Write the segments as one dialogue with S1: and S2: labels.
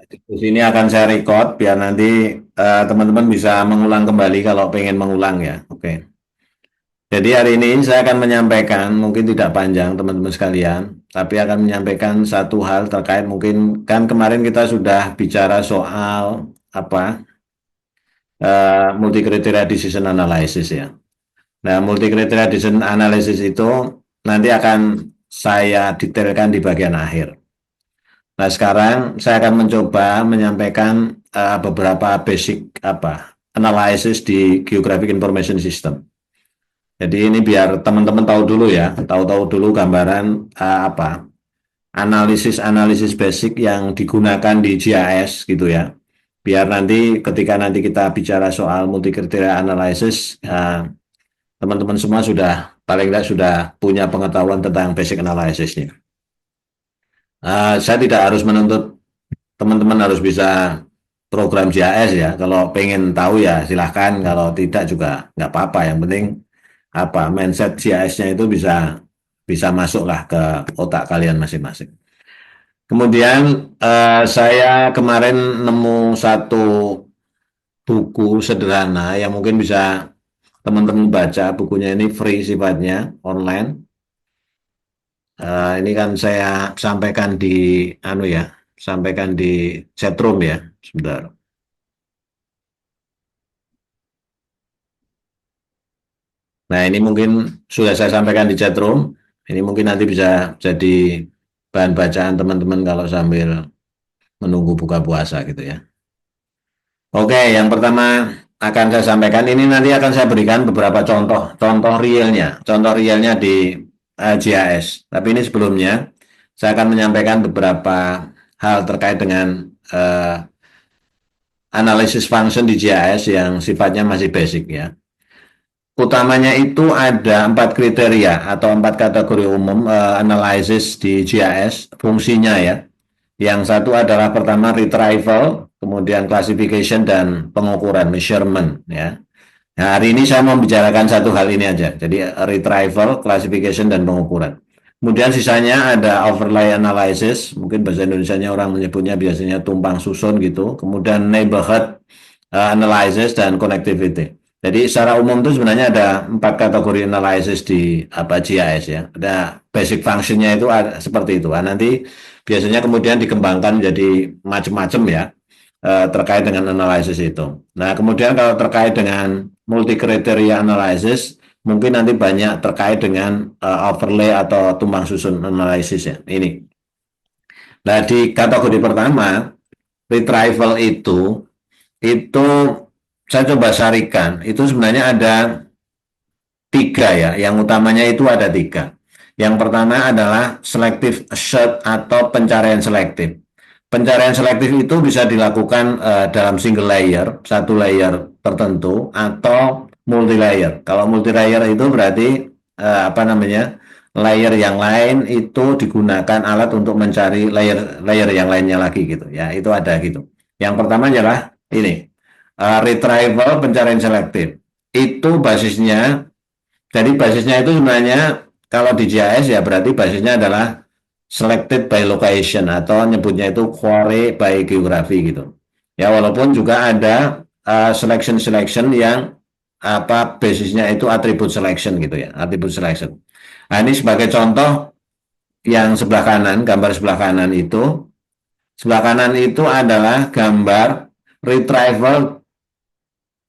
S1: Di sini akan saya record biar nanti teman-teman bisa mengulang kembali kalau pengen mengulang ya. Oke. Jadi hari ini saya akan menyampaikan, mungkin tidak panjang teman-teman sekalian, tapi akan menyampaikan satu hal terkait mungkin kan kemarin kita sudah bicara soal apa multi criteria decision analysis ya. Nah, multi criteria decision analysis itu nanti akan saya detailkan di bagian akhir. Nah, sekarang saya akan mencoba menyampaikan beberapa basic analysis di Geographic Information System. Jadi ini biar teman-teman tahu dulu ya, tahu-tahu dulu gambaran analisis-analisis basic yang digunakan di GIS gitu ya. Biar nanti ketika nanti kita bicara soal multi criteria analysis, teman-teman semua sudah paling tidak sudah punya pengetahuan tentang basic analysisnya. Saya tidak harus menuntut teman-teman harus bisa program GIS ya. Kalau pengen tahu ya silahkan. Kalau tidak juga nggak apa-apa. Yang penting mindset GIS-nya itu bisa bisa masuklah ke otak kalian masing-masing. Kemudian saya kemarin nemu satu buku sederhana yang mungkin bisa teman-teman baca. Bukunya ini free sifatnya online. Ini kan saya sampaikan di sampaikan di chatroom ya, sebentar. Nah, ini mungkin sudah saya sampaikan di chatroom. Ini mungkin nanti bisa jadi bahan bacaan teman-teman kalau sambil menunggu buka puasa gitu ya. Oke, yang pertama akan saya sampaikan ini nanti akan saya berikan beberapa contoh realnya di GIS. Tapi ini sebelumnya saya akan menyampaikan beberapa hal terkait dengan analisis function di GIS yang sifatnya masih basic ya. Utamanya itu ada 4 kriteria atau 4 kategori umum analisis di GIS fungsinya ya. Yang satu adalah pertama retrieval, kemudian classification dan pengukuran measurement ya. Nah, hari ini saya mau membicarakan satu hal ini aja. Jadi retrieval, classification dan pengukuran. Kemudian sisanya ada overlay analysis, mungkin bahasa Indonesianya orang menyebutnya biasanya tumpang susun gitu. Kemudian neighborhood analysis dan connectivity. Jadi secara umum itu sebenarnya ada 4 kategori analysis di GIS ya. Ada basic functionnya itu ada, seperti itu. Nah, nanti biasanya kemudian dikembangkan menjadi macam-macam ya terkait dengan analisis itu. Nah, kemudian kalau terkait dengan multi kriteria analysis, mungkin nanti banyak terkait dengan overlay atau tumpang susun analisis ya. Ini. Nah, di kategori pertama, retrieval itu saya coba sarikan. Itu sebenarnya ada 3 ya. Yang utamanya itu ada 3. Yang pertama adalah selective search atau pencarian selektif. Pencarian selektif itu bisa dilakukan dalam single layer, satu layer tertentu, atau multi layer. Kalau multi layer itu berarti layer yang lain itu digunakan alat untuk mencari layer yang lainnya lagi gitu. Ya, itu ada gitu. Yang pertama adalah ini retrieval pencarian selektif. Itu basisnya, jadi basisnya itu sebenarnya kalau di GIS ya berarti basisnya adalah selected by location atau nyebutnya itu query by geography gitu. Ya walaupun juga ada selection yang basisnya itu attribute selection gitu ya, attribute selection. Nah, ini sebagai contoh yang sebelah kanan, gambar sebelah kanan itu adalah gambar retrieval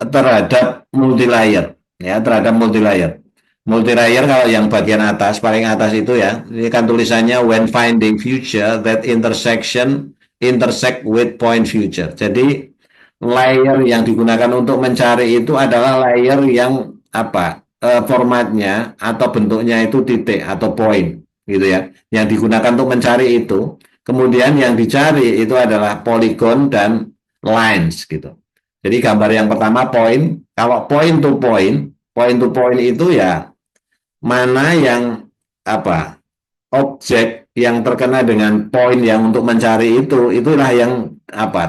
S1: terhadap multi layer ya, terhadap multi layer. Multi layer kalau yang bagian atas, paling atas itu ya, ini kan tulisannya when finding future that intersect with point future. Jadi layer yang digunakan untuk mencari itu adalah layer yang formatnya atau bentuknya itu titik atau point gitu ya. Yang digunakan untuk mencari itu. Kemudian yang dicari itu adalah polygon dan lines gitu. Jadi gambar yang pertama point, kalau point to point itu ya mana yang objek yang terkena dengan point yang untuk mencari itu, itulah yang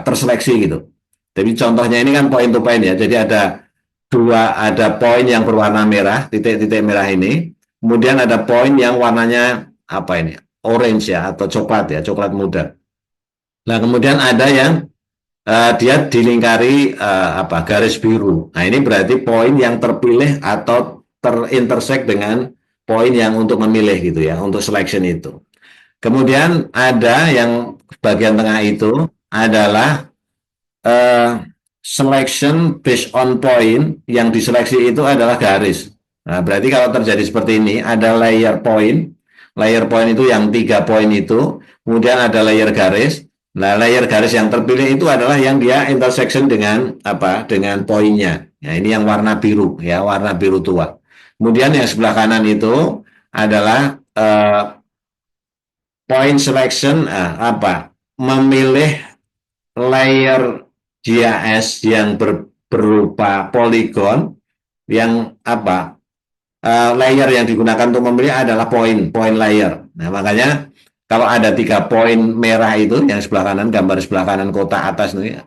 S1: terseleksi gitu. Jadi contohnya ini kan point to point ya. Jadi ada point yang berwarna merah, titik-titik merah ini. Kemudian ada point yang warnanya orange ya atau coklat ya, coklat muda. Nah, kemudian ada yang dia dilingkari garis biru. Nah, ini berarti poin yang terpilih atau terintersek dengan poin yang untuk memilih gitu ya, untuk selection itu. Kemudian ada yang bagian tengah itu adalah uh, selection based on point, yang diseleksi itu adalah garis. Nah, berarti kalau terjadi seperti ini, ada layer point itu yang 3 poin itu, kemudian ada layer garis. Nah, layer garis yang terpilih itu adalah yang dia intersection dengan dengan poinnya. Nah, ini yang warna biru ya, warna biru tua. Kemudian yang sebelah kanan itu adalah point selection, memilih layer GIS yang berupa poligon, yang layer yang digunakan untuk memilih adalah point layer. Nah, makanya kalau ada 3 poin merah itu yang sebelah kanan, gambar sebelah kanan kotak atas ini,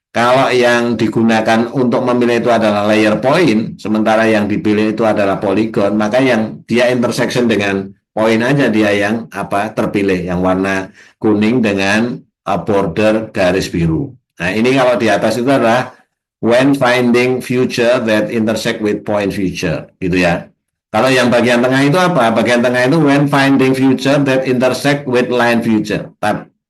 S1: kalau yang digunakan untuk memilih itu adalah layer point, sementara yang dipilih itu adalah poligon, maka yang dia intersection dengan poin aja dia yang terpilih, yang warna kuning dengan border garis biru. Nah, ini kalau di atas itu adalah when finding future that intersect with point future, gitu ya. Kalau yang bagian tengah itu apa? Bagian tengah itu when finding future that intersect with line future.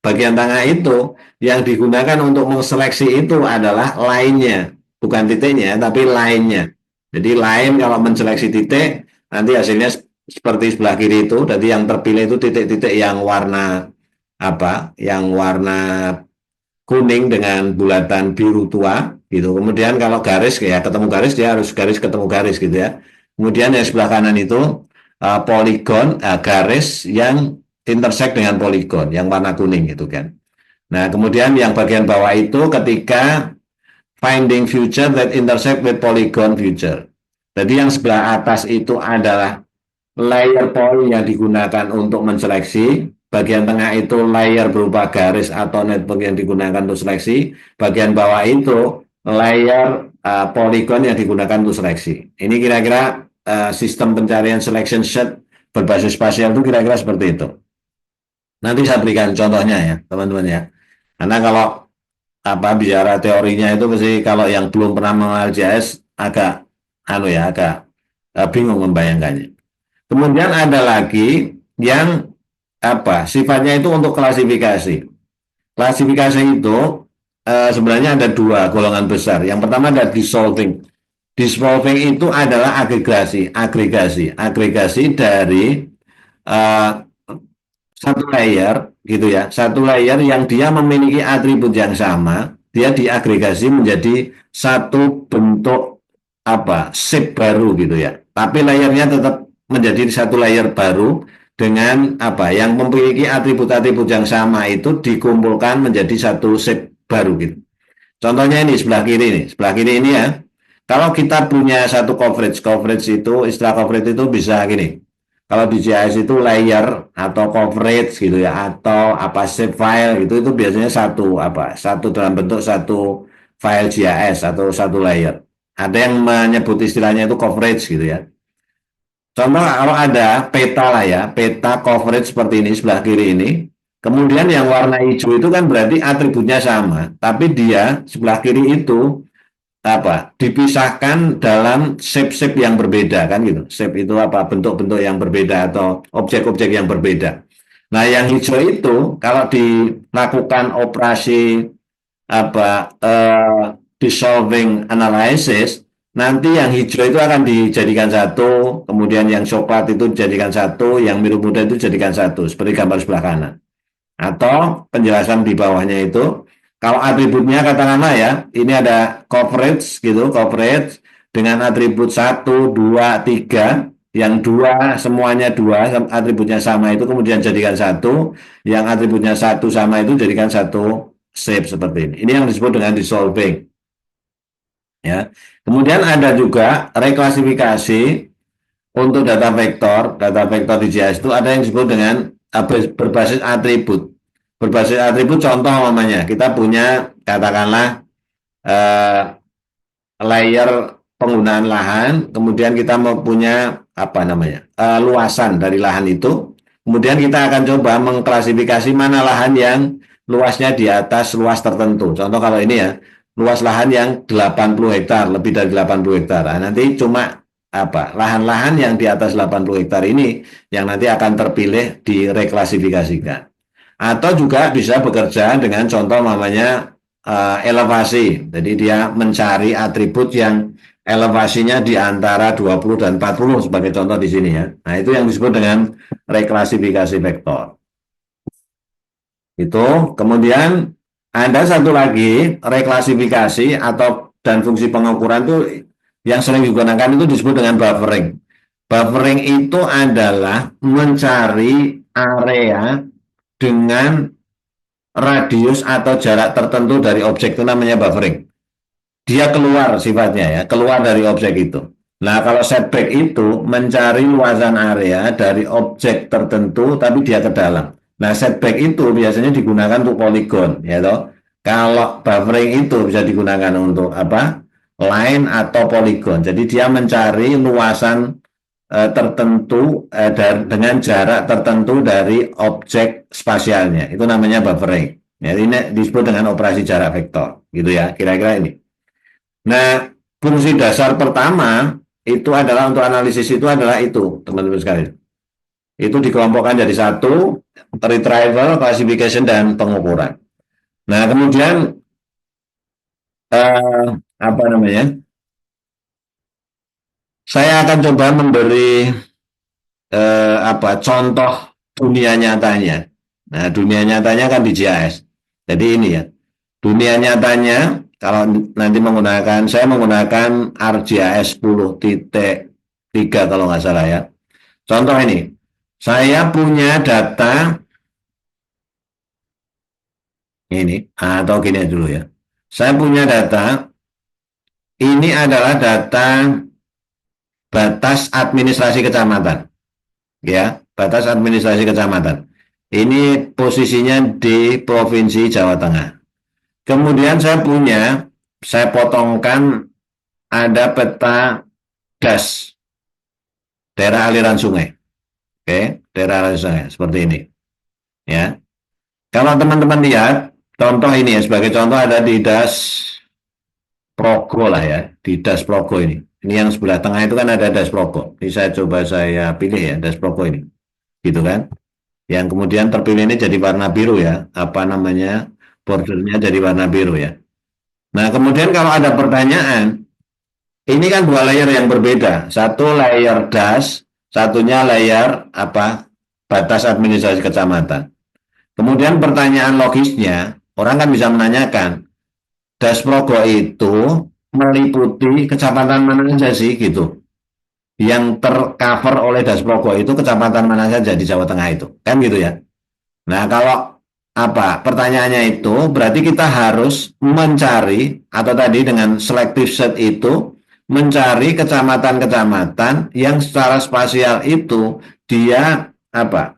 S1: Bagian tengah itu yang digunakan untuk menseleksi itu adalah line-nya, bukan titiknya, tapi line-nya. Jadi line kalau menseleksi titik, nanti hasilnya seperti sebelah kiri itu. Jadi yang terpilih itu titik-titik yang warna Yang warna kuning dengan bulatan biru tua, gitu. Kemudian kalau garis ya ketemu garis, dia harus garis ketemu garis gitu ya. Kemudian yang sebelah kanan itu poligon, garis yang intersect dengan poligon yang warna kuning itu kan. Nah, kemudian yang bagian bawah itu ketika finding future that intersect with polygon future. Jadi yang sebelah atas itu adalah layer point yang digunakan untuk menseleksi. Bagian tengah itu layer berupa garis atau network yang digunakan untuk seleksi. Bagian bawah itu layer polygon yang digunakan untuk seleksi. Ini kira-kira sistem pencarian selection set berbasis spasial itu kira-kira seperti itu. Nanti saya berikan contohnya ya, teman-teman ya. Karena kalau bicara teorinya itu mesti, kalau yang belum pernah mengenal JS agak agak bingung membayangkannya. Kemudian ada lagi yang sifatnya itu untuk klasifikasi. Klasifikasi itu sebenarnya ada 2 golongan besar. Yang pertama ada dissolving. Dissolving itu adalah agregasi dari satu layer gitu ya, satu layer yang dia memiliki atribut yang sama, dia diagregasi menjadi satu bentuk shape baru gitu ya, tapi layernya tetap menjadi satu layer baru dengan yang memiliki atribut-atribut yang sama, itu dikumpulkan menjadi satu shape baru gitu. Contohnya ini sebelah kiri ini ya. Kalau kita punya satu coverage itu, istilah coverage itu bisa gini. Kalau di JS itu layer atau coverage gitu ya, atau shape file gitu, itu biasanya satu dalam bentuk satu file JS atau satu layer. Ada yang menyebut istilahnya itu coverage gitu ya. Contoh kalau ada peta lah ya, peta coverage seperti ini sebelah kiri ini. Kemudian yang warna hijau itu kan berarti atributnya sama, tapi dia sebelah kiri itu dipisahkan dalam shape-shape yang berbeda kan gitu. Shape itu bentuk-bentuk yang berbeda atau objek-objek yang berbeda. Nah, yang hijau itu kalau dilakukan operasi dissolving analysis, nanti yang hijau itu akan dijadikan satu, kemudian yang coklat itu dijadikan satu, yang biru muda itu dijadikan satu, seperti gambar sebelah kanan. Atau penjelasan di bawahnya itu, kalau atributnya katakanlah ya, ini ada coverage gitu, coverage dengan atribut 1, 2, 3, yang 2 semuanya 2 atributnya sama itu kemudian jadikan satu, yang atributnya 1 sama itu jadikan satu shape seperti ini. Ini yang disebut dengan dissolving. Ya. Kemudian ada juga reklasifikasi untuk data vektor di JS itu ada yang disebut dengan berbasis atribut. Berbasis atribut contoh namanya, kita punya katakanlah layer penggunaan lahan, kemudian kita mau punya luasan dari lahan itu, kemudian kita akan coba mengklasifikasi mana lahan yang luasnya di atas luas tertentu. Contoh kalau ini ya, luas lahan yang 80 hektar, lebih dari 80 hektar. Nah, nanti cuma apa? Lahan-lahan yang di atas 80 hektar ini yang nanti akan terpilih direklasifikasikan. Atau juga bisa bekerja dengan contoh namanya elevasi. Jadi dia mencari atribut yang elevasinya di antara 20 dan 40 sebagai contoh di sini ya. Nah, itu yang disebut dengan reklasifikasi vektor. Itu kemudian ada satu lagi reklasifikasi atau dan fungsi pengukuran itu yang sering digunakan itu disebut dengan buffering. Buffering itu adalah mencari area dengan radius atau jarak tertentu dari objek, itu namanya buffering. Dia keluar sifatnya ya, keluar dari objek itu. Nah, kalau setback itu mencari luasan area dari objek tertentu tapi dia ke dalam. Nah, setback itu biasanya digunakan untuk poligon, ya toh. Kalau buffering itu bisa digunakan untuk apa? Line atau poligon. Jadi dia mencari luasan tertentu dengan jarak tertentu dari objek spasialnya. Itu namanya buffering. Ya, ini disebut dengan operasi jarak vektor, gitu ya. Kira-kira ini. Nah, fungsi dasar pertama itu adalah untuk analisis itu adalah itu, teman-teman sekalian. Itu dikelompokkan jadi satu, retrieval, classification, dan pengukuran. Nah, kemudian apa namanya? Saya akan coba memberi apa contoh dunia nyatanya. Nah, dunia nyatanya kan di GIS. Jadi ini ya, dunia nyatanya kalau nanti menggunakan, saya menggunakan ArcGIS 10.3 kalau nggak salah ya. Contoh ini, saya punya data ini, atau gini dulu ya. Saya punya data, ini adalah data batas administrasi kecamatan. Ya, batas administrasi kecamatan. Ini posisinya di Provinsi Jawa Tengah. Kemudian saya potongkan ada peta das, daerah aliran sungai. Oke, daerah aliran sungai, seperti ini. Ya, kalau teman-teman lihat, contoh ini ya, sebagai contoh ada di das Progo lah ya, di das Progo ini. Ini yang sebelah tengah itu kan ada das Progo. Ini saya coba saya pilih ya, das Progo ini. Gitu kan. Yang kemudian terpilih ini jadi warna biru ya, apa namanya, bordernya jadi warna biru ya. Nah, kemudian kalau ada pertanyaan, ini kan dua layer yang berbeda. Satu layer das, satunya layer apa? Batas administrasi kecamatan. Kemudian pertanyaan logisnya, orang kan bisa menanyakan, das Progo itu meliputi kecamatan mana saja sih gitu. Yang tercover oleh das Progo itu kecamatan mana saja di Jawa Tengah itu, kan gitu ya. Nah, kalau apa pertanyaannya itu berarti kita harus mencari atau tadi dengan selective set itu mencari kecamatan-kecamatan yang secara spasial itu dia apa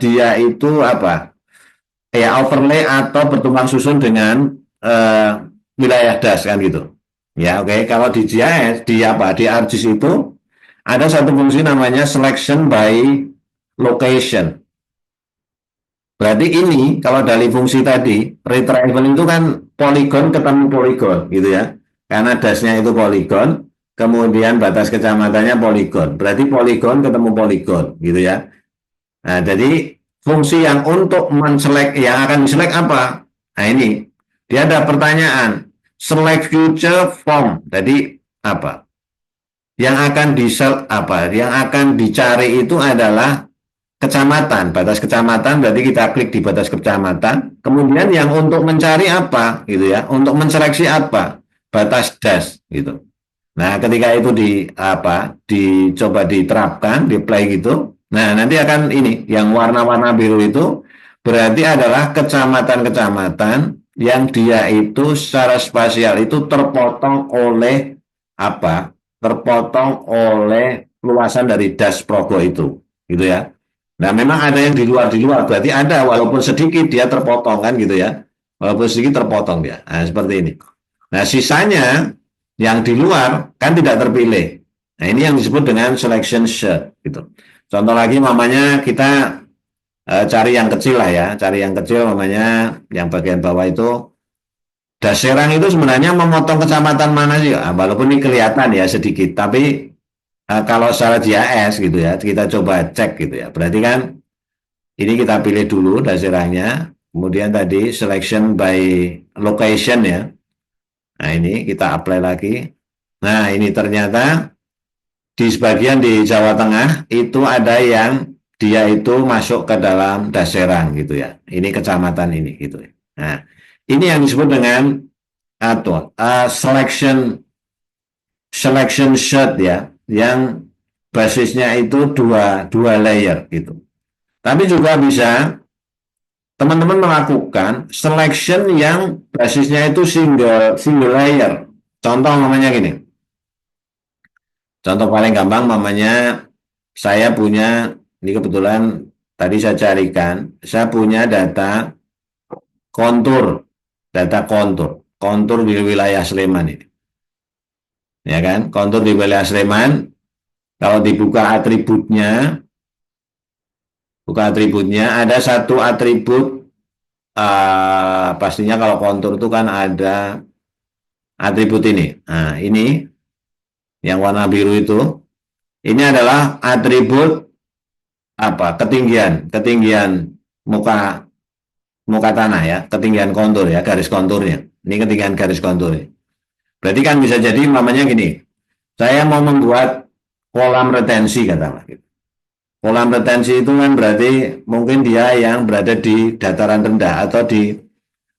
S1: dia itu apa ya overlay atau bertumpang susun dengan wilayah das kan gitu ya. Oke, kalau di GIS di apa di ArcGIS itu ada satu fungsi namanya selection by location. Berarti ini kalau dari fungsi tadi retrieval itu kan poligon ketemu poligon gitu ya. Karena dasnya itu poligon, kemudian batas kecamatannya poligon. Berarti poligon ketemu poligon gitu ya. Nah, jadi fungsi yang untuk menselect yang akan diselect apa? Nah, ini dia ada pertanyaan select future form. Jadi apa? Yang akan yang akan dicari itu adalah kecamatan, batas kecamatan, berarti kita klik di batas kecamatan. Kemudian yang untuk mencari apa, gitu ya, untuk menseleksi apa, batas das, gitu. Nah, ketika itu dicoba diterapkan, di play gitu. Nah, nanti akan ini, yang warna-warna biru itu berarti adalah kecamatan-kecamatan yang dia itu secara spasial itu terpotong oleh apa? Terpotong oleh luasan dari das Progo itu, gitu ya. Nah, memang ada yang di luar, berarti ada, walaupun sedikit dia terpotong kan gitu ya. Walaupun sedikit terpotong dia. Nah, seperti ini. Nah, sisanya yang di luar kan tidak terpilih. Nah, ini yang disebut dengan selection set gitu. Contoh lagi mamanya kita Cari yang kecil lah ya, cari yang kecil namanya yang bagian bawah itu. Daserang itu sebenarnya memotong kecamatan mana sih? Walaupun ini kelihatan ya sedikit, tapi kalau secara GIS gitu ya, kita coba cek gitu ya. Berarti kan ini kita pilih dulu daserangnya, kemudian tadi selection by location ya. Nah ini kita apply lagi. Nah ini ternyata di sebagian di Jawa Tengah itu ada yang dia itu masuk ke dalam daserang gitu ya. Ini kecamatan ini gitu ya. Nah ini yang disebut dengan selection selection shot ya, yang basisnya itu dua layer gitu. Tapi juga bisa teman-teman melakukan selection yang basisnya itu single layer. Contoh namanya gini. Contoh paling gampang namanya saya punya ini kebetulan tadi saya carikan, saya punya kontur, data kontur di wilayah Sleman ini. Ya kan? Kontur di wilayah Sleman kalau dibuka atributnya, buka atributnya ada satu atribut pastinya kalau kontur itu kan ada atribut ini. Nah, ini yang warna biru itu, ini adalah atribut apa? Ketinggian muka muka tanah ya, ketinggian kontur ya, garis konturnya. Ini ketinggian garis konturnya. Berarti kan bisa jadi namanya gini. Saya mau membuat kolam retensi katakanlah gitu. Kolam retensi itu kan berarti mungkin dia yang berada di dataran rendah atau di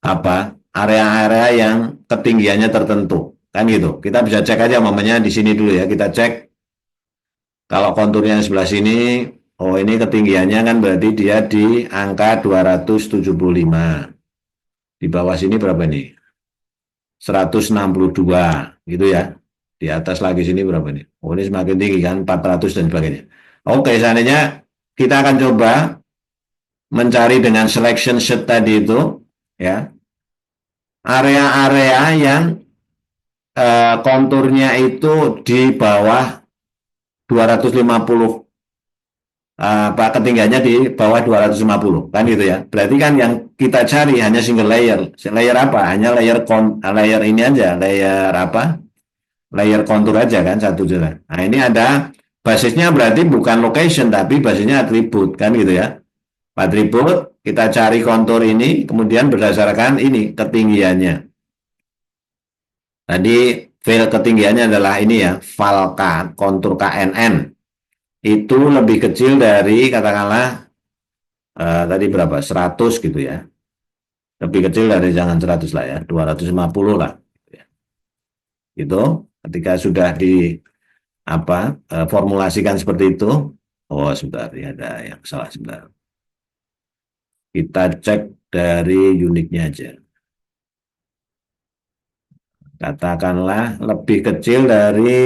S1: apa area-area yang ketinggiannya tertentu kan gitu. Kita bisa cek aja namanya di sini dulu ya. Kita cek kalau konturnya sebelah sini, oh ini ketinggiannya kan berarti dia di angka 275. Di bawah sini berapa nih? 162 gitu ya. Di atas lagi sini berapa nih? Oh ini semakin tinggi kan 400 dan sebagainya. Oke, seandainya kita akan coba mencari dengan selection set tadi itu ya, area-area yang konturnya itu di bawah 250 ketinggiannya di bawah 250 kan gitu ya. Berarti kan yang kita cari hanya single layer. Layer apa? Hanya layer ini aja, layer apa? Layer kontur aja kan satu jalan. Nah, ini ada basisnya berarti bukan location tapi basisnya atribut kan gitu ya. Atribut kita cari kontur ini kemudian berdasarkan ini ketinggiannya. Tadi file ketinggiannya adalah ini ya, val kontur KNN. Itu lebih kecil dari katakanlah tadi berapa? 100 gitu ya. Lebih kecil dari jangan 100 lah ya, 250 lah. Itu ketika sudah di apa formulasikan seperti itu. Oh, sebentar ya ada yang salah sebentar. Kita cek dari unitnya aja. Katakanlah lebih kecil dari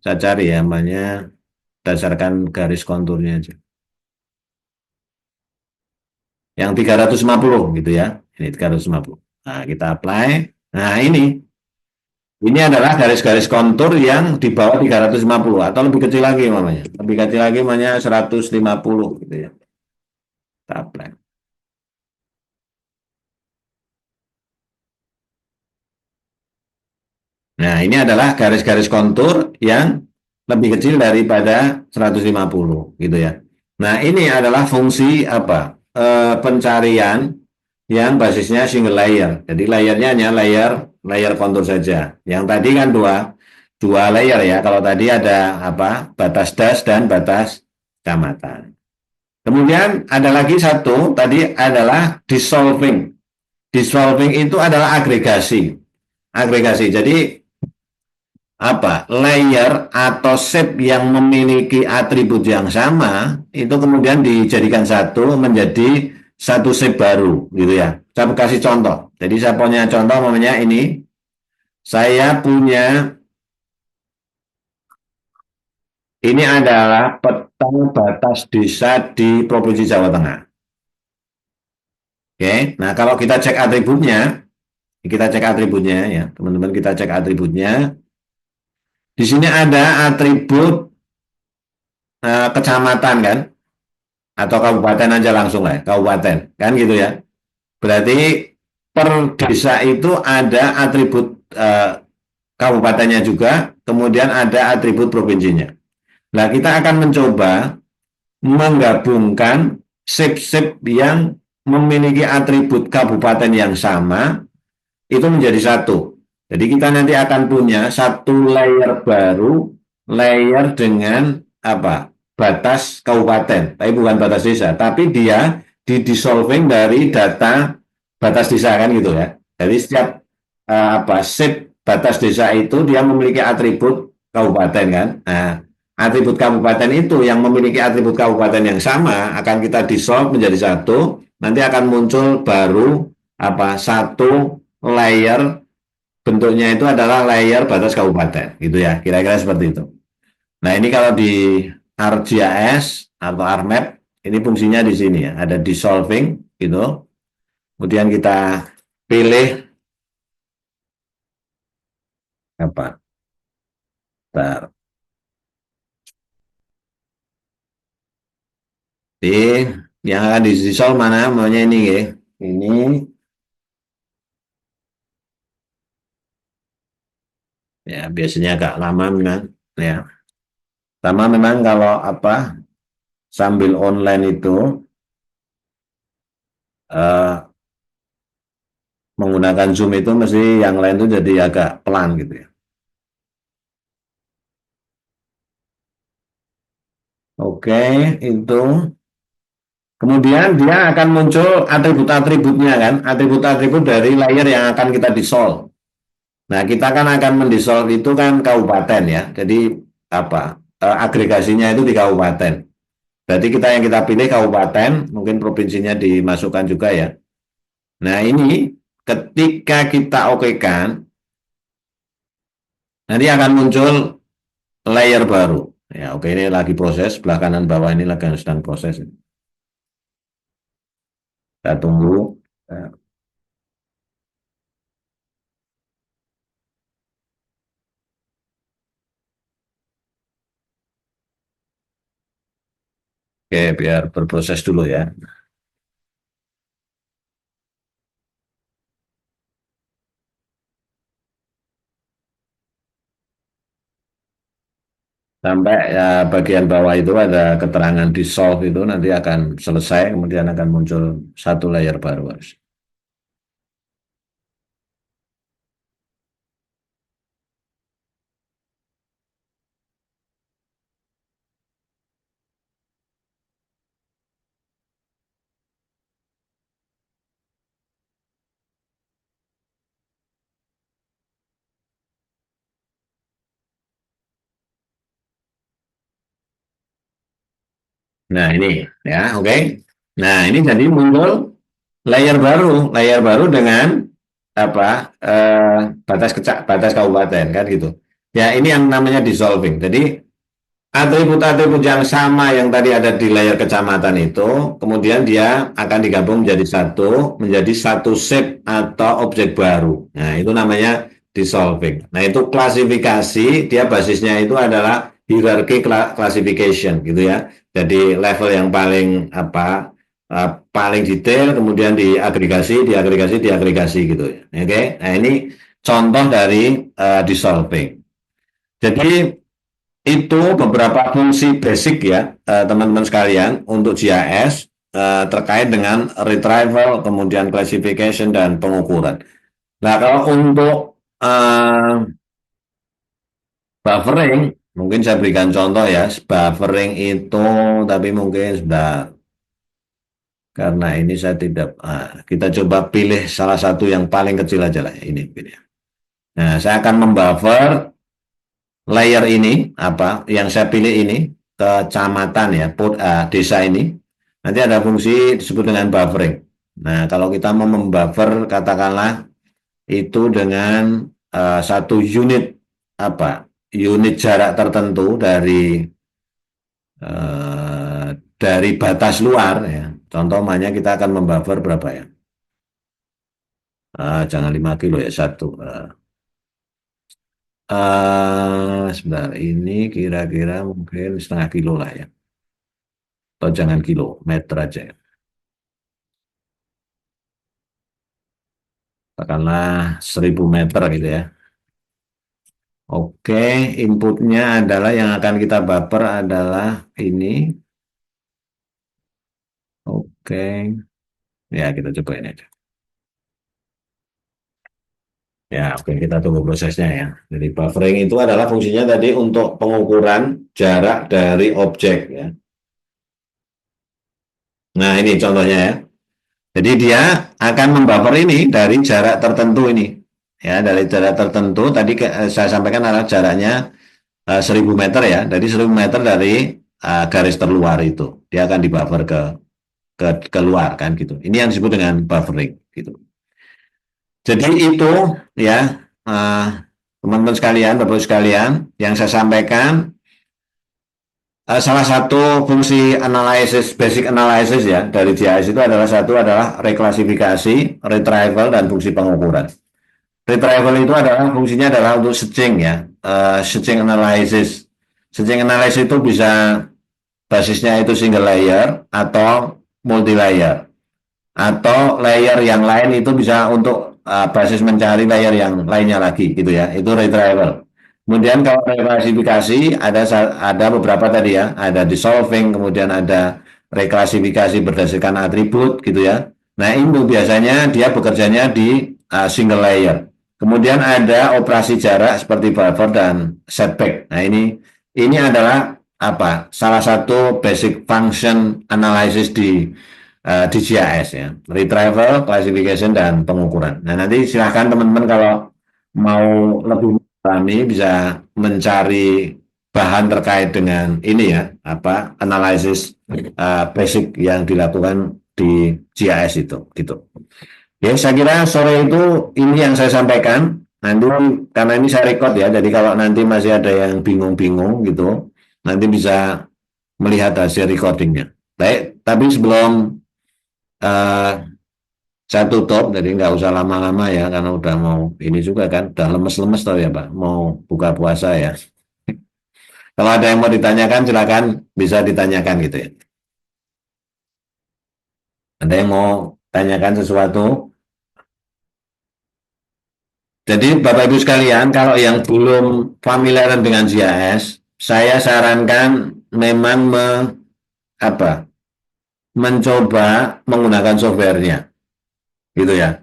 S1: saya cari ya namanya berdasarkan garis konturnya aja. Yang 350 gitu ya. Ini 350. Nah, kita apply. Nah, ini adalah garis-garis kontur yang di bawah 350 atau lebih kecil lagi namanya. Lebih kecil lagi namanya 150 gitu ya. Kita apply. Nah, ini adalah garis-garis kontur yang lebih kecil daripada 150 gitu ya. Nah, ini adalah fungsi apa? Pencarian yang basisnya single layer. Jadi layernya hanya layer kontur saja. Yang tadi kan dua layer ya. Kalau tadi ada apa? Batas das dan batas kecamatan. Kemudian ada lagi satu, tadi adalah dissolving. Dissolving itu adalah agregasi. Agregasi. Jadi apa layer atau shape yang memiliki atribut yang sama itu kemudian dijadikan satu menjadi satu shape baru gitu ya. Saya kasih contoh. Jadi saya punya contoh namanya ini. Saya punya ini adalah peta batas desa di Provinsi Jawa Tengah. Oke. Nah, kalau kita cek atributnya, ya, teman-teman kita cek atributnya. Di sini ada atribut kecamatan kan. atau kabupaten aja langsung lah, kabupaten, kan gitu ya. Berarti per desa itu ada atribut kabupatennya juga, kemudian ada atribut provinsinya. Nah, kita akan mencoba menggabungkan sip-sip yang memiliki atribut kabupaten yang sama itu menjadi satu. Jadi kita nanti akan punya satu layer baru, layer dengan apa? Batas kabupaten, tapi bukan batas desa, tapi dia di dissolving dari data batas desa kan gitu ya. Jadi setiap apa sip batas desa itu dia memiliki atribut kabupaten kan. Nah, atribut kabupaten itu yang memiliki atribut kabupaten yang sama akan kita dissolve menjadi satu. Nanti akan muncul baru apa satu layer, bentuknya itu adalah layer batas kabupaten gitu ya, kira-kira seperti itu. Nah, ini kalau di ArcGIS atau ArcMap ini fungsinya di sini ya, ada dissolving gitu. Kemudian kita pilih apa? Bentar. Di yang akan di dissolve mana? Maunya ini ya. Ini ya biasanya agak lama memang ya. Lama memang kalau apa sambil online itu eh, menggunakan Zoom itu mesti yang lain itu jadi agak pelan gitu ya. Oke, itu. Kemudian dia akan muncul atribut-atributnya kan, atribut-atribut dari layer yang akan kita dissolve. Nah, kita kan akan mendissolve itu kan kabupaten ya. Jadi apa? Agregasinya itu di kabupaten. Berarti kita yang kita pilih kabupaten, mungkin provinsinya dimasukkan juga ya. Nah, ini ketika kita oke kan, nanti akan muncul layer baru. Ya, oke ini lagi proses, sebelah kanan bawah ini lagi sedang proses. Kita tunggu. Oke, biar berproses dulu ya. Sampai ya, bagian bawah itu ada keterangan dissolve itu nanti akan selesai, kemudian akan muncul satu layer baru. Nah ini ya, oke. Nah ini jadi muncul layer baru dengan apa batas kabupaten kan gitu. Ya ini yang namanya dissolving. Jadi atribut-atribut yang sama yang tadi ada di layar kecamatan itu, kemudian dia akan digabung menjadi satu shape atau objek baru. Nah, itu namanya dissolving. Nah, itu klasifikasi, dia basisnya itu adalah hierarchy classification gitu ya. Jadi level yang paling apa paling detail, kemudian diagregasi gitu ya. Oke, nah ini contoh dari dissolving. Jadi itu beberapa fungsi basic ya, teman-teman sekalian, untuk GIS terkait dengan retrieval, kemudian classification dan pengukuran. Nah, kalau untuk uh, buffering, mungkin saya berikan contoh ya. Buffering itu, tapi mungkin sudah karena ini saya tidak, kita coba pilih salah satu yang paling kecil aja lah. Ini. Nah, saya akan membuffer layer ini apa yang saya pilih ini kecamatan ya desa ini nanti ada fungsi disebut dengan buffering. Nah kalau kita mau membuffer katakanlah itu dengan satu unit apa unit jarak tertentu uh, dari batas luar ya contoh namanya kita akan membuffer berapa ya jangan 5 kilo ya satu sebentar ini kira-kira mungkin setengah kilo lah ya. atau jangan kilo, meter aja. Katakanlah 1000 meter gitu ya. Oke, inputnya adalah yang akan kita baper adalah ini. Oke, ya kita coba ini aja. Ya, oke kita tunggu prosesnya ya. Jadi buffering itu adalah fungsinya tadi untuk pengukuran jarak dari objek ya. Nah, ini contohnya ya. Jadi dia akan membuffer ini dari jarak tertentu ini. Ya, dari jarak tertentu tadi saya sampaikan adalah jaraknya 1000 meter ya. Dari 1000 meter dari garis terluar itu. Dia akan dibuffer ke keluar kan gitu. Ini yang disebut dengan buffering gitu. Jadi itu ya teman-teman sekalian, Bapak Ibu sekalian, yang saya sampaikan salah satu fungsi analysis, basic analysis ya dari GIS itu adalah satu adalah reklasifikasi, retrieval dan fungsi pengukuran. Retrieval itu adalah fungsinya adalah untuk searching ya, searching analysis. Searching analysis itu bisa basisnya itu single layer atau multi layer atau layer yang lain itu bisa untuk basis mencari layer yang lainnya lagi gitu ya, itu retrieval. Kemudian kalau reklasifikasi ada beberapa tadi ya, ada dissolving, kemudian ada reklasifikasi berdasarkan atribut gitu ya. Nah itu biasanya dia bekerjanya di single layer. Kemudian ada operasi jarak seperti buffer dan setback. Nah ini adalah apa? Salah satu basic function analysis di GIS ya, retrieval, classification dan pengukuran. Nah nanti silahkan teman-teman kalau mau lebih kami bisa mencari bahan terkait dengan ini ya, apa analisis basic yang dilakukan di GIS itu, gitu. Ya, saya kira sore itu ini yang saya sampaikan. Nanti karena ini saya record ya, jadi kalau nanti masih ada yang bingung-bingung gitu, nanti bisa melihat hasil recordingnya. Baik, tapi sebelum uh, saya tutup, jadi nggak usah lama-lama ya, karena udah mau ini juga kan, udah lemes-lemes tau ya Pak, mau buka puasa ya. Kalau ada yang mau ditanyakan, silakan bisa ditanyakan gitu ya. Ada yang mau tanyakan sesuatu? Jadi Bapak Ibu sekalian, kalau yang belum familiar dengan GIS, saya sarankan memang apa, mencoba menggunakan softwarenya, gitu ya.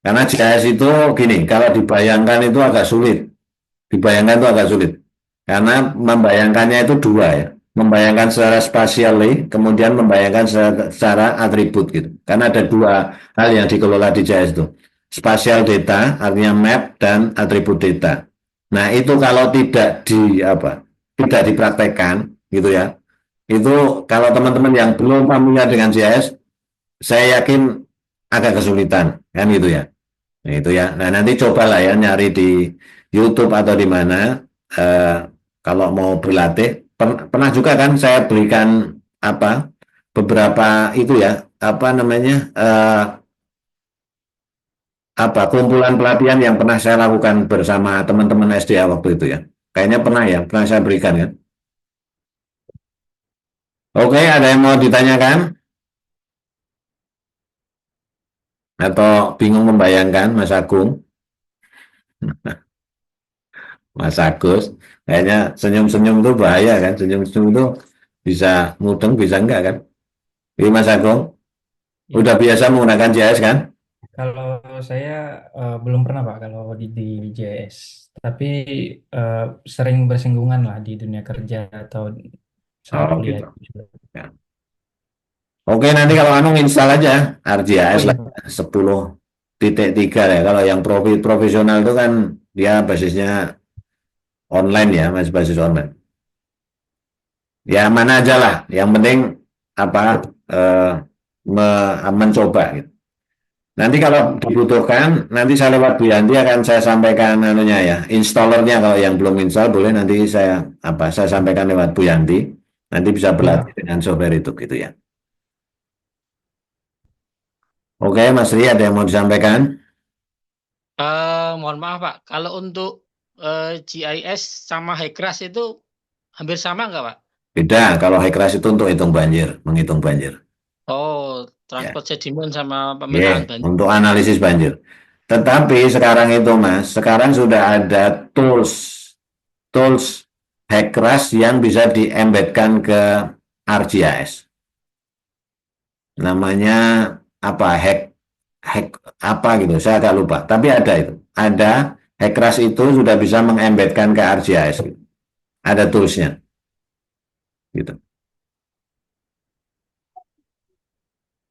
S1: Karena GIS itu gini, kalau dibayangkan itu agak sulit. Dibayangkan itu agak sulit. Karena membayangkannya itu dua ya. Membayangkan secara spasiali, kemudian membayangkan secara atribut gitu. Karena ada dua hal yang dikelola di JS itu. Spasial data, artinya map, dan atribut data. Nah itu kalau tidak tidak dipraktekkan gitu ya. Itu kalau teman-teman yang belum familiar dengan JS, saya yakin agak kesulitan kan gitu ya. Nah, itu ya. Nah, nanti cobalah ya nyari di YouTube atau di mana eh, kalau mau berlatih. Pernah juga kan saya berikan apa beberapa itu ya apa namanya apa kumpulan pelatihan yang pernah saya lakukan bersama teman-teman SDA waktu itu ya. Kayaknya pernah ya, pernah saya berikan ya. Oke, ada yang mau ditanyakan atau bingung membayangkan Mas Agung, Mas Agus? Kayaknya senyum-senyum itu bahaya kan? Senyum-senyum itu bisa mudeng, bisa enggak kan? Ini Mas Agung,
S2: Ya,
S1: udah biasa menggunakan JS kan?
S2: kalau saya belum pernah Pak kalau di JS, tapi eh, sering bersinggungan lah di dunia kerja atau saat
S1: Oh
S2: kuliah
S1: gitu.
S2: juga.
S1: Ya. Oke, nanti kalau anu install aja
S2: Oh
S1: ArcGIS
S2: iya
S1: lah
S2: Pak.
S1: 10.3 ya. Kalau yang profesional itu kan dia basisnya online ya, masih basis online. Ya mana aja lah, yang penting apa eh, mencoba gitu. Nanti kalau dibutuhkan, nanti saya lewat Bu Yanti akan saya sampaikan anunya ya, installernya kalau yang belum install boleh nanti saya sampaikan lewat Bu Yanti. Nanti bisa berlatih
S2: Iya.
S1: dengan software itu gitu ya. Oke, Mas Ri, ada yang mau disampaikan?
S3: Mohon maaf Pak, kalau untuk GIS sama High Crash itu hampir sama nggak Pak?
S1: Beda, kalau high-ras itu untuk hitung banjir, menghitung banjir.
S3: Oh,
S1: Ya,
S3: transport sedimen sama pemetaan
S1: ya,
S3: banjir.
S1: untuk analisis banjir. Tetapi sekarang itu Mas, sekarang sudah ada tools high-ras yang bisa diembedkan ke ArcGIS. Namanya apa? Hack apa gitu, saya agak lupa. Tapi ada itu. Ada high-ras itu sudah bisa mengembedkan ke ArcGIS. Gitu. Ada toolsnya. Gitu.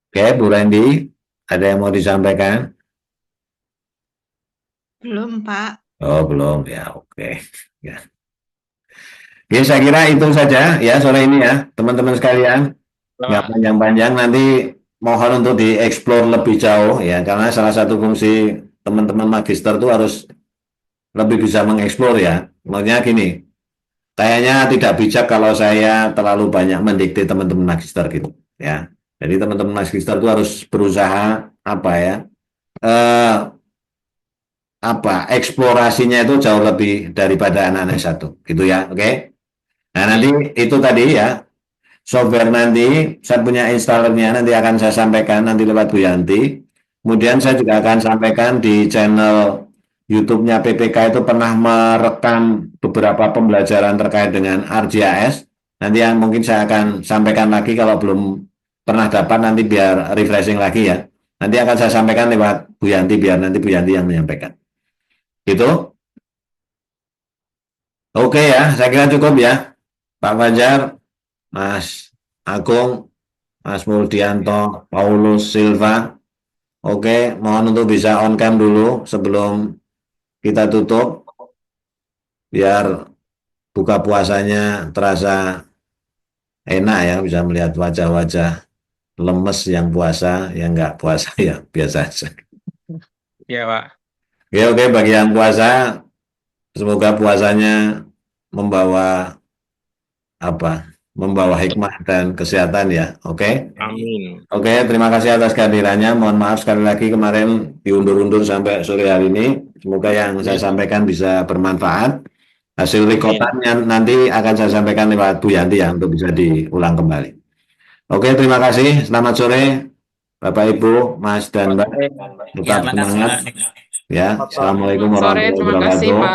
S1: Oke, Bu Randy, ada yang mau disampaikan?
S4: Belum, Pak.
S1: Oh, belum. Ya, oke. Ya. Oke, saya kira itu saja ya sore ini ya, teman-teman sekalian. Nggak
S3: Pak.
S1: panjang-panjang, nanti mohon untuk dieksplor lebih jauh ya, karena salah satu fungsi teman-teman magister itu harus lebih bisa mengeksplor ya. Maksudnya gini, kayaknya tidak bijak kalau saya terlalu banyak mendikte teman-teman magister gitu ya. Jadi teman-teman magister itu harus berusaha apa ya, eh, apa eksplorasinya itu jauh lebih daripada anak-anak satu gitu ya. Oke. Nah nanti
S3: Oke.
S1: itu tadi ya, software nanti saya punya installernya, nanti akan saya sampaikan nanti lewat Bu Yanti. Kemudian saya juga akan sampaikan di channel YouTube-nya PPK itu pernah merekam beberapa pembelajaran terkait dengan ArcGIS. Nanti yang mungkin saya akan sampaikan lagi kalau belum pernah dapat, nanti biar refreshing lagi ya. Nanti akan saya sampaikan lewat Bu Yanti, biar nanti Bu Yanti yang menyampaikan. Gitu? Oke ya, saya kira cukup ya. Pak Fajar, Mas Agung, Mas Muldianto, Paulus Silva. Oke, mohon untuk bisa on cam dulu sebelum kita tutup, biar buka puasanya terasa enak ya, bisa melihat wajah-wajah lemes yang puasa, yang nggak puasa ya biasa aja.
S3: Ya, Pak.
S1: Oke, oke, bagi yang puasa, semoga puasanya membawa apa? Membawa hikmah dan kesehatan ya. Oke.
S3: Amin.
S1: Oke, terima kasih atas kehadirannya. Mohon maaf sekali lagi kemarin diundur-undur sampai sore hari ini. Semoga yang saya
S3: Ya,
S1: sampaikan bisa bermanfaat. Hasil
S3: amin.
S1: rekodannya nanti akan saya sampaikan lewat Bu Yanti ya untuk bisa diulang kembali. Oke, terima kasih. Selamat sore, Bapak Ibu, Mas dan Mbak.
S3: Ya,
S1: Tetap
S3: makasih,
S1: semangat
S3: Pak.
S1: ya. Assalamualaikum
S5: Sore,
S1: warahmatullahi
S5: terima kasih
S1: wabarakatuh.
S5: Pak.